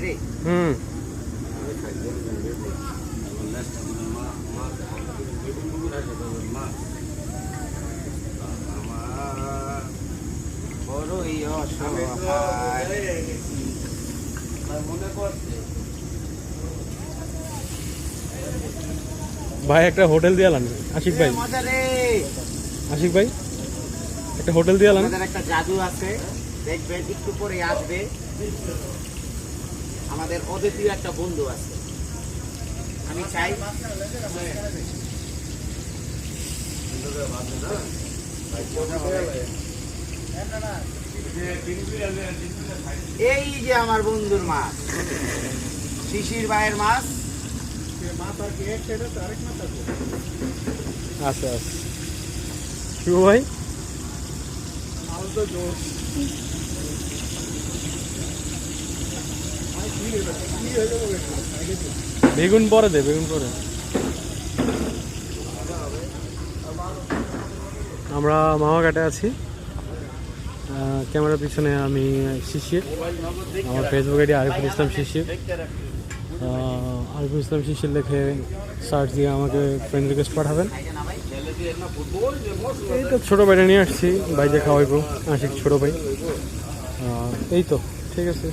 রে। বড়ই অসহায় মনে করছে ভাই একটা হোটেল দিয়ে আলান আশিক ভাই। মজা রে। আশিক ভাই একটা হোটেল দিয়ে আলান। আমাদের একটা জাদু আছে, দেখবেন একটু পরে আসবে। আমাদের অদ্বিতীয় একটা বন্ধু আছে, আমি চাই এই যে আমার বন্ধুর মাছ, শিশির ভাইয়ের মাছ। আচ্ছা আচ্ছা শুভ ভাই বেগুন পরে দে, বেগুন পরে। আমরা মামাঘাটে আছি, ক্যামেরার পিছনে আমি শিশির, আমার ফেসবুক আইডি আরিফুল ইসলাম শিশির। আরিফুল ইসলাম শিশির লিখে সার্চ দিয়ে আমাকে ফ্রেন্ড রিকোয়েস্ট পাঠাবেন। এই তো ছোটো ভাইটা নিয়ে আসছি, ভাইকে খাওয়াইবো, আশিক ছোটো ভাই। এই তো ঠিক আছে।